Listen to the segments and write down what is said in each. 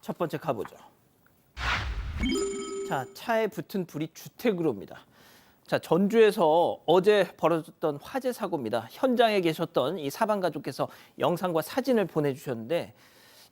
첫 번째 가보죠. 자, 차에 붙은 불이 주택으로 옵니다. 자, 전주에서 어제 벌어졌던 화재 사고입니다. 현장에 계셨던 이 사방 가족께서 영상과 사진을 보내주셨는데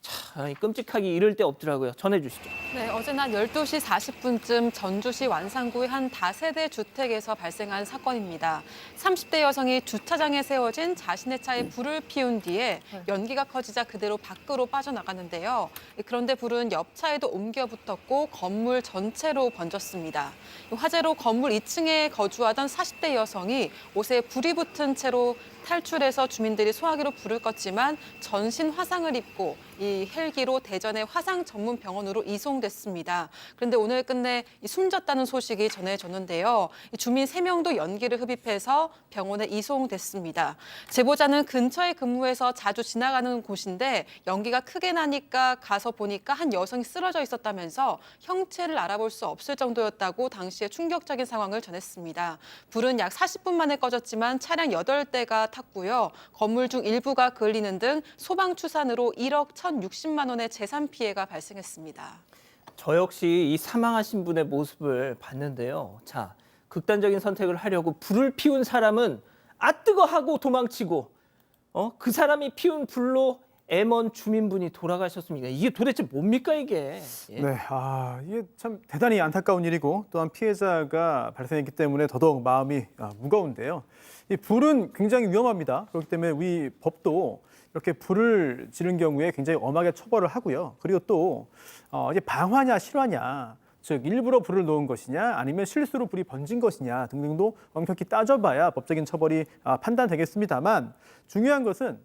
참 끔찍하기 이를 데 없더라고요. 전해주시죠. 네, 어제 낮 12시 40분쯤 전주시 완산구의 한 다세대 주택에서 발생한 사건입니다. 30대 여성이 주차장에 세워진 자신의 차에 불을 피운 뒤에 연기가 커지자 그대로 밖으로 빠져나갔는데요. 그런데 불은 옆 차에도 옮겨 붙었고 건물 전체로 번졌습니다. 화재로 건물 2층에 거주하던 40대 여성이 옷에 불이 붙은 채로 탈출해서 주민들이 소화기로 불을 껐지만 전신 화상을 입고 이 헬기로 대전의 화상 전문 병원으로 이송됐습니다. 그런데 오늘 끝내 숨졌다는 소식이 전해졌는데요. 주민 3명도 연기를 흡입해서 병원에 이송됐습니다. 제보자는 근처에 근무해서 자주 지나가는 곳인데 연기가 크게 나니까 가서 보니까 한 여성이 쓰러져 있었다면서 형체를 알아볼 수 없을 정도였다고 당시에 충격적인 상황을 전했습니다. 불은 약 40분 만에 꺼졌지만 차량 8대가 탔고요. 건물 중 일부가 그을리는 등 소방 추산으로 1억 1,060만 원의 재산 피해가 발생했습니다. 저 역시 이 사망하신 분의 모습을 봤는데요. 자, 극단적인 선택을 하려고 불을 피운 사람은 아 뜨거 하고 도망치고 그 사람이 피운 불로 애먼 주민분이 돌아가셨습니다. 이게 도대체 뭡니까 이게? 예. 네, 이게 참 대단히 안타까운 일이고 또한 피해자가 발생했기 때문에 더더욱 마음이 무거운데요. 이 불은 굉장히 위험합니다. 그렇기 때문에 우리 법도 이렇게 불을 지른 경우에 굉장히 엄하게 처벌을 하고요. 그리고 또 이제 방화냐 실화냐, 즉 일부러 불을 놓은 것이냐 아니면 실수로 불이 번진 것이냐 등등도 엄격히 따져봐야 법적인 처벌이 판단되겠습니다만 중요한 것은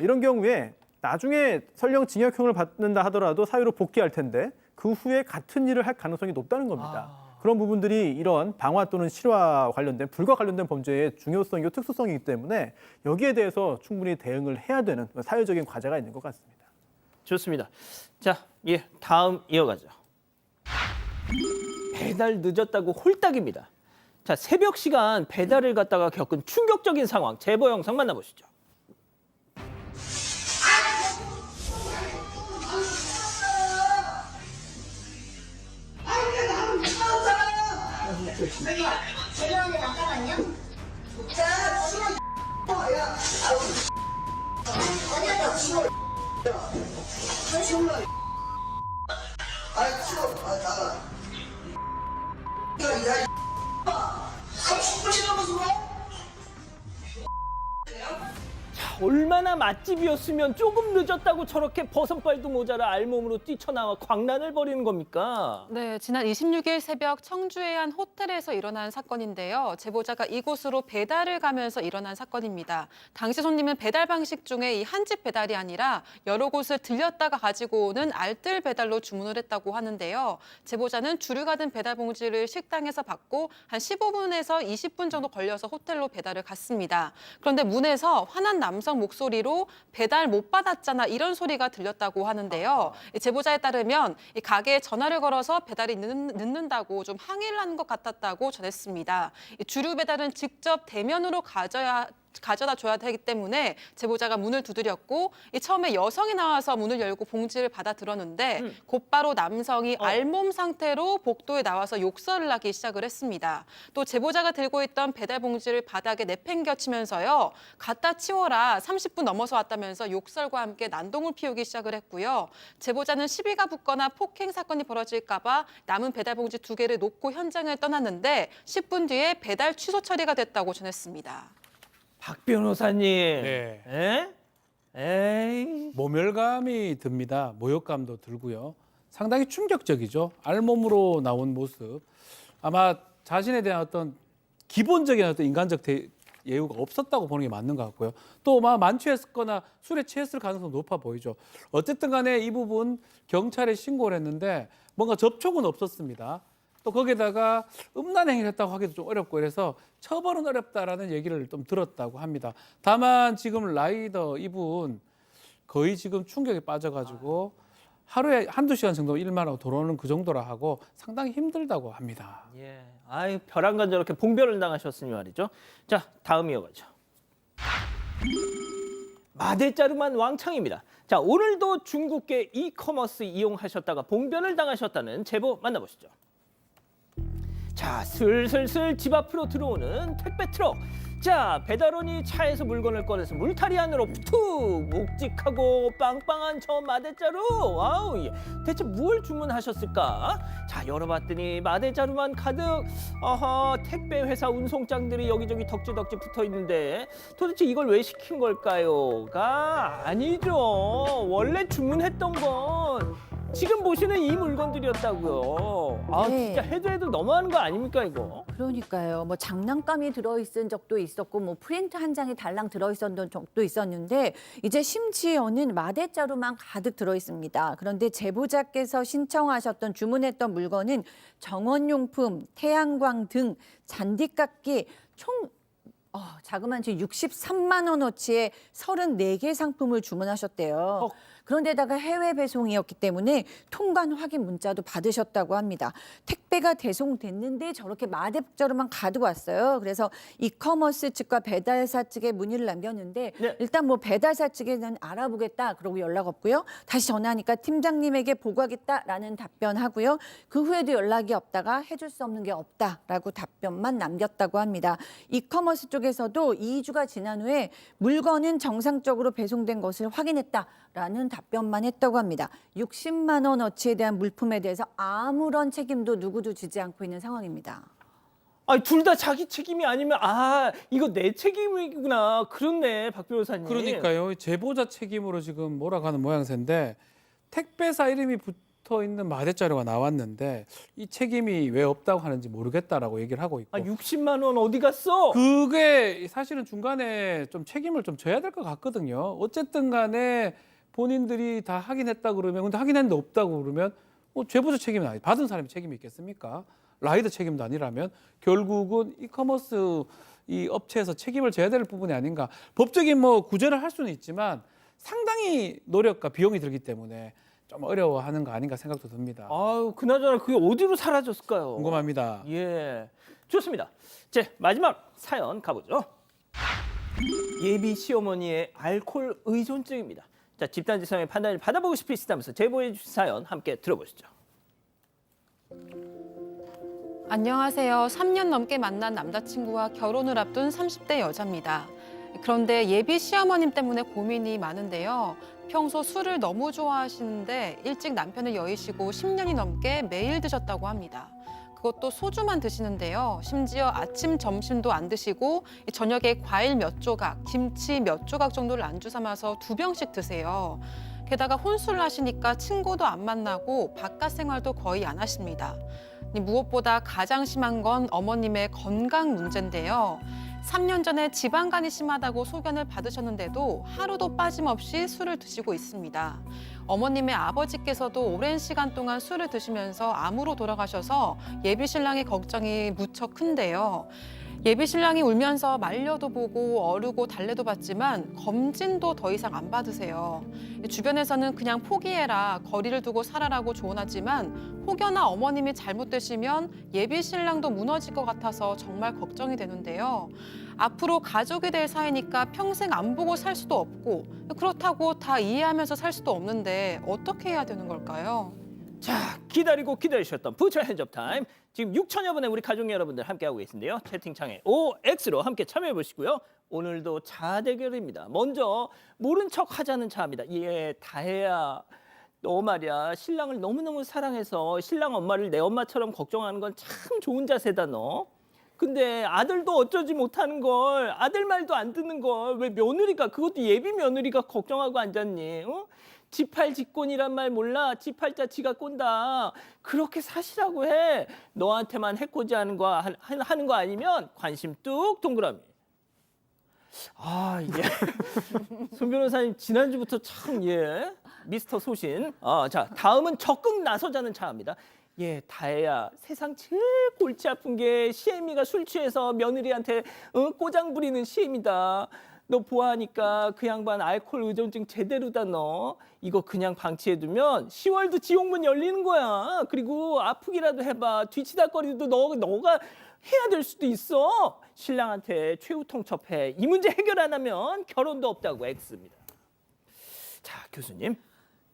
이런 경우에 나중에 설령 징역형을 받는다 하더라도 사회로 복귀할 텐데 그 후에 같은 일을 할 가능성이 높다는 겁니다. 그런 부분들이 이런 방화 또는 실화 관련된 불과 관련된 범죄의 중요성이고 특수성이기 때문에 여기에 대해서 충분히 대응을 해야 되는 사회적인 과제가 있는 것 같습니다. 좋습니다. 자, 다음 이어가죠. 배달 늦었다고 홀딱입니다. 자, 새벽 시간 배달을 갔다가 겪은 충격적인 상황 제보 영상 만나보시죠. 죄송한데 잠깐만요. 자, 싫어. 야, 어디 갔다 싫어. 왜 싫어? 싫어. 나가. 야, 30분 지나면서 뭐? 얼마나 맛집이었으면 조금 늦었다고 저렇게 버선발도 모자라 알몸으로 뛰쳐나와 광란을 벌이는 겁니까? 네, 지난 26일 새벽 청주의 한 호텔에서 일어난 사건인데요. 제보자가 이곳으로 배달을 가면서 일어난 사건입니다. 당시 손님은 배달 방식 중에 이 한 집 배달이 아니라 여러 곳을 들렸다가 가지고 오는 알뜰 배달로 주문을 했다고 하는데요. 제보자는 주류가 든 배달 봉지를 식당에서 받고 한 15분에서 20분 정도 걸려서 호텔로 배달을 갔습니다. 그런데 문에서 화난 남성 목소리로 배달 못 받았잖아 이런 소리가 들렸다고 하는데요. 제보자에 따르면 이 가게에 전화를 걸어서 배달이 늦는다고 좀 항의를 하는 것 같았다고 전했습니다. 주류 배달은 직접 대면으로 가져다 줘야 되기 때문에 제보자가 문을 두드렸고 처음에 여성이 나와서 문을 열고 봉지를 받아 들었는데 곧바로 남성이 알몸 상태로 복도에 나와서 욕설을 하기 시작을 했습니다. 또 제보자가 들고 있던 배달 봉지를 바닥에 내팽겨치면서요. 갖다 치워라 30분 넘어서 왔다면서 욕설과 함께 난동을 피우기 시작을 했고요. 제보자는 시비가 붙거나 폭행 사건이 벌어질까 봐 남은 배달 봉지 2개를 놓고 현장을 떠났는데 10분 뒤에 배달 취소 처리가 됐다고 전했습니다. 박 변호사님. 네. 에이. 모멸감이 듭니다. 모욕감도 들고요. 상당히 충격적이죠. 알몸으로 나온 모습. 아마 자신에 대한 어떤 기본적인 어떤 인간적 예우가 없었다고 보는 게 맞는 것 같고요. 또 만취했거나 술에 취했을 가능성이 높아 보이죠. 어쨌든 간에 이 부분 경찰에 신고를 했는데 뭔가 접촉은 없었습니다. 또 거기다가 음란 행위를 했다고 하기도 좀 어렵고 이래서 처벌은 어렵다라는 얘기를 좀 들었다고 합니다. 다만 지금 라이더 이분 거의 지금 충격에 빠져가지고 하루에 한두 시간 정도 일만 하고 돌아오는 그 정도라 하고 상당히 힘들다고 합니다. 예. 아유, 벼랑간 저렇게 봉변을 당하셨으니 말이죠. 자, 다음 이어가죠. 마대자루만 왕창입니다. 자, 자, 오늘도 중국계 이커머스 이용하셨다가 봉변을 당하셨다는 제보 만나보시죠. 자, 슬슬슬 집 앞으로 들어오는 택배 트럭. 자, 배달원이 차에서 물건을 꺼내서 물타리 안으로 툭 묵직하고 빵빵한 저 마대자루. 와우, 예. 대체 뭘 주문하셨을까? 자, 열어봤더니 마대자루만 가득. 아하, 택배 회사 운송장들이 여기저기 덕지덕지 붙어 있는데 도대체 이걸 왜 시킨 걸까요?가 아니죠. 원래 주문했던 건 지금 보시는 이 물건들이었다고요. 아, 네. 진짜 해도 너무하는 거 아닙니까 이거? 그러니까요. 뭐 장난감이 들어있은 적도 있었고 뭐 프린트 한 장이 달랑 들어있었던 적도 있었는데 이제 심지어는 마대자루만 가득 들어있습니다. 그런데 제보자께서 신청하셨던 주문했던 물건은 정원용품, 태양광 등 잔디깎기 총 자그마치 63만 원어치의 34개 상품을 주문하셨대요. 그런데다가 해외 배송이었기 때문에 통관 확인 문자도 받으셨다고 합니다. 택배가 배송됐는데 저렇게 마대자루만 가득 왔어요. 그래서 이커머스 측과 배달사 측에 문의를 남겼는데 네. 일단 뭐 배달사 측에는 알아보겠다 그러고 연락 없고요. 다시 전화하니까 팀장님에게 보고하겠다라는 답변하고요. 그 후에도 연락이 없다가 해줄 수 없는 게 없다라고 답변만 남겼다고 합니다. 이커머스 쪽에서도 2주가 지난 후에 물건은 정상적으로 배송된 것을 확인했다라는 답변만 했다고 합니다. 60만 원어치에 대한 물품에 대해서 아무런 책임도 누구도 지지 않고 있는 상황입니다. 아니, 둘 다 자기 책임이 아니면 이거 내 책임이구나. 그렇네, 박 변호사님. 그러니까요. 제보자 책임으로 지금 몰아가는 모양새인데 택배사 이름이 붙어 있는 마대자루가 나왔는데 이 책임이 왜 없다고 하는지 모르겠다라고 얘기를 하고 있고. 60만 원 어디 갔어? 그게 사실은 중간에 좀 책임을 좀 져야 될 것 같거든요. 어쨌든 간에 본인들이 다 확인했다 그러면 근데 확인했는데 없다고 그러면 제보자 책임은 아니 받은 사람이 책임이 있겠습니까? 라이더 책임도 아니라면 결국은 이커머스 이 업체에서 책임을 져야 될 부분이 아닌가. 법적인 구제를 할 수는 있지만 상당히 노력과 비용이 들기 때문에 좀 어려워하는 거 아닌가 생각도 듭니다. 아유, 그나저나 그게 어디로 사라졌을까요? 궁금합니다. 예, 좋습니다. 제 마지막 사연 가보죠. 예비 시어머니의 알코올 의존증입니다. 자, 집단지성의 판단을 받아보고 싶으시다면서 제보해 주신 사연 함께 들어보시죠. 안녕하세요. 3년 넘게 만난 남자친구와 결혼을 앞둔 30대 여자입니다. 그런데 예비 시어머님 때문에 고민이 많은데요. 평소 술을 너무 좋아하시는데 일찍 남편을 여의시고 10년이 넘게 매일 드셨다고 합니다. 그것도 소주만 드시는데요. 심지어 아침, 점심도 안 드시고 저녁에 과일 몇 조각, 김치 몇 조각 정도를 안주 삼아서 2병씩 드세요. 게다가 혼술을 하시니까 친구도 안 만나고 바깥 생활도 거의 안 하십니다. 무엇보다 가장 심한 건 어머님의 건강 문제인데요. 3년 전에 지방간이 심하다고 소견을 받으셨는데도 하루도 빠짐없이 술을 드시고 있습니다. 어머님의 아버지께서도 오랜 시간 동안 술을 드시면서 암으로 돌아가셔서 예비 신랑의 걱정이 무척 큰데요. 예비 신랑이 울면서 말려도 보고 어르고 달래도 받지만 검진도 더 이상 안 받으세요. 주변에서는 그냥 포기해라, 거리를 두고 살아라고 조언하지만 혹여나 어머님이 잘못되시면 예비 신랑도 무너질 것 같아서 정말 걱정이 되는데요. 앞으로 가족이 될 사이니까 평생 안 보고 살 수도 없고 그렇다고 다 이해하면서 살 수도 없는데 어떻게 해야 되는 걸까요? 자, 기다리고 기다리셨던 부처 핸즈업 타임. 지금 6천여 분의 우리 가족 여러분들 함께하고 계신데요. 채팅창에 OX로 함께 참여해 보시고요. 오늘도 자 대결입니다. 먼저 모른 척 하자는 자입니다. 예, 다혜야. 너 말이야. 신랑을 너무너무 사랑해서 신랑 엄마를 내 엄마처럼 걱정하는 건 참 좋은 자세다 너. 근데 아들도 어쩌지 못하는 걸, 아들 말도 안 듣는 걸 왜 며느리가, 그것도 예비 며느리가 걱정하고 앉았니? 지팔 직권이란 말 몰라? 지팔자 지가 꼰다. 그렇게 사시라고 해. 너한테만 해코지 하는 거 아니면 관심 뚝 동그라미. 예. 손 변호사님 지난주부터 참 미스터 소신. 자, 다음은 적극 나서자는 차입니다. 예, 다혜야. 세상 제일 골치 아픈 게 시애미가 술 취해서 며느리한테 꼬장 부리는 시애미다. 너 보아하니까 그 양반 알코올 의존증 제대로다 너. 이거 그냥 방치해두면 10월도 지옥문 열리는 거야. 그리고 아프기라도 해봐. 뒤치다거리도 너가 해야 될 수도 있어. 신랑한테 최후 통첩해. 이 문제 해결 안 하면 결혼도 없다고 X입니다. 자, 교수님.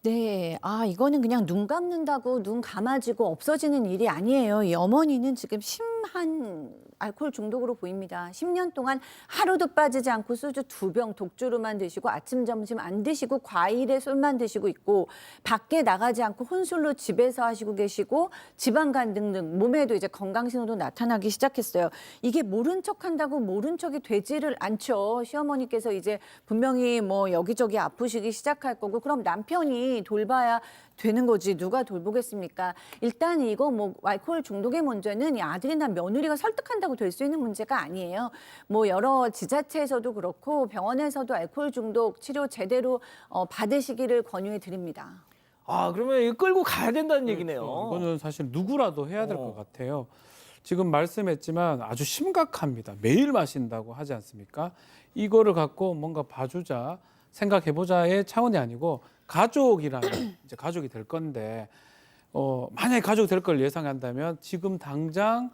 네, 이거는 그냥 눈 감는다고 눈 감아지고 없어지는 일이 아니에요. 이 어머니는 지금 심한 알코올 중독으로 보입니다. 10년 동안 하루도 빠지지 않고 소주 2병 독주로만 드시고 아침, 점심 안 드시고 과일에 술만 드시고 있고 밖에 나가지 않고 혼술로 집에서 하시고 계시고 지방간 등등 몸에도 이제 건강 신호도 나타나기 시작했어요. 이게 모른 척 한다고 모른 척이 되지를 않죠. 시어머니께서 이제 분명히 뭐 여기저기 아프시기 시작할 거고 그럼 남편이 돌봐야 되는 거지 누가 돌보겠습니까? 일단 이거 뭐 알코올 중독의 문제는 이 아들이나 며느리가 설득한다고 될 수 있는 문제가 아니에요. 뭐 여러 지자체에서도 그렇고 병원에서도 알코올 중독 치료 제대로 받으시기를 권유해 드립니다. 아, 그러면 이거 끌고 가야 된다는 얘기네요. 이거는 사실 누구라도 해야 될 어. 것 같아요. 지금 말씀했지만 아주 심각합니다. 매일 마신다고 하지 않습니까? 이거를 갖고 뭔가 봐주자, 생각해보자의 차원이 아니고 가족이라면 이제 가족이 될 건데 만약에 가족이 될 걸 예상한다면 지금 당장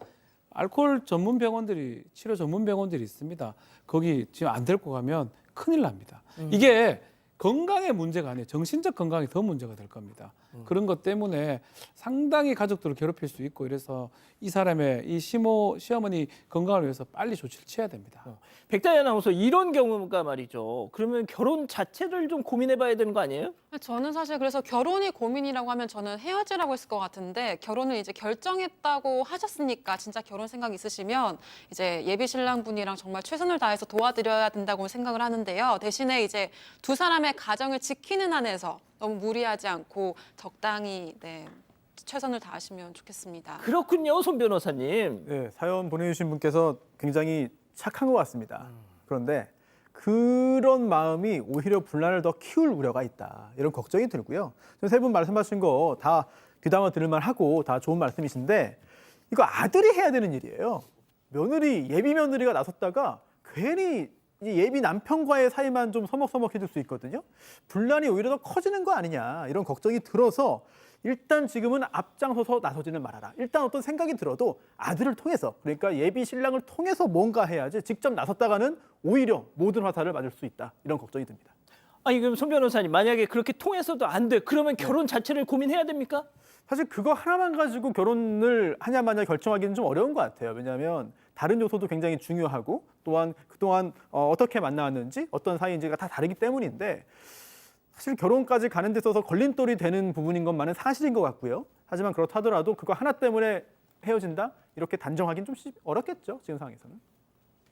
알코올 전문 병원들이 치료 전문 병원들이 있습니다. 거기 지금 안 데리고 가면 큰일 납니다. 이게 건강의 문제가 아니에요. 정신적 건강이 더 문제가 될 겁니다. 그런 것 때문에 상당히 가족들을 괴롭힐 수 있고 이래서 이 사람의 이 시어머니 건강을 위해서 빨리 조치를 취해야 됩니다. 백다희 아나운서 이런 경우가 말이죠. 그러면 결혼 자체를 좀 고민해봐야 되는 거 아니에요? 저는 사실 그래서 결혼이 고민이라고 하면 저는 헤어지라고 했을 것 같은데 결혼을 이제 결정했다고 하셨으니까 진짜 결혼 생각 있으시면 이제 예비 신랑분이랑 정말 최선을 다해서 도와드려야 된다고 생각을 하는데요. 대신에 이제 두 사람의 가정을 지키는 한에서 너무 무리하지 않고 적당히 최선을 다하시면 좋겠습니다. 그렇군요, 손 변호사님. 네, 사연 보내주신 분께서 굉장히 착한 것 같습니다. 그런데 그런 마음이 오히려 분란을 더 키울 우려가 있다. 이런 걱정이 들고요. 세 분 말씀하신 거 다 귀담아 들을만 하고 다 좋은 말씀이신데 이거 아들이 해야 되는 일이에요. 예비 며느리가 나섰다가 괜히 이 예비 남편과의 사이만 좀 서먹서먹해질 수 있거든요. 분란이 오히려 더 커지는 거 아니냐 이런 걱정이 들어서 일단 지금은 앞장서서 나서지는 말아라. 일단 어떤 생각이 들어도 아들을 통해서 그러니까 예비 신랑을 통해서 뭔가 해야지 직접 나섰다가는 오히려 모든 화살을 맞을 수 있다. 이런 걱정이 듭니다. 아니, 그럼 손 변호사님 만약에 그렇게 통해서도 안 돼. 그러면 결혼 자체를 고민해야 됩니까? 사실 그거 하나만 가지고 결혼을 하냐 마냐 결정하기는 좀 어려운 것 같아요. 왜냐하면 다른 요소도 굉장히 중요하고 또한 그동안 어떻게 만나왔는지 어떤 사이인지가 다 다르기 때문인데 사실 결혼까지 가는 데 있어서 걸림돌이 되는 부분인 것만은 사실인 것 같고요. 하지만 그렇다 하더라도 그거 하나 때문에 헤어진다? 이렇게 단정하기는 좀 어렵겠죠. 지금 상황에서는.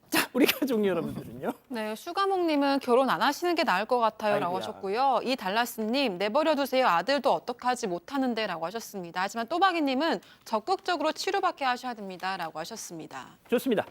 자, 우리 가족 여러분들은요? 네, 슈가몽님은 결혼 안 하시는 게 나을 것 같아요라고 아이고야. 하셨고요. 이 달라스님 내버려두세요. 아들도 어떡하지 못하는데라고 하셨습니다. 하지만 또박이님은 적극적으로 치료받게 하셔야 됩니다라고 하셨습니다. 좋습니다.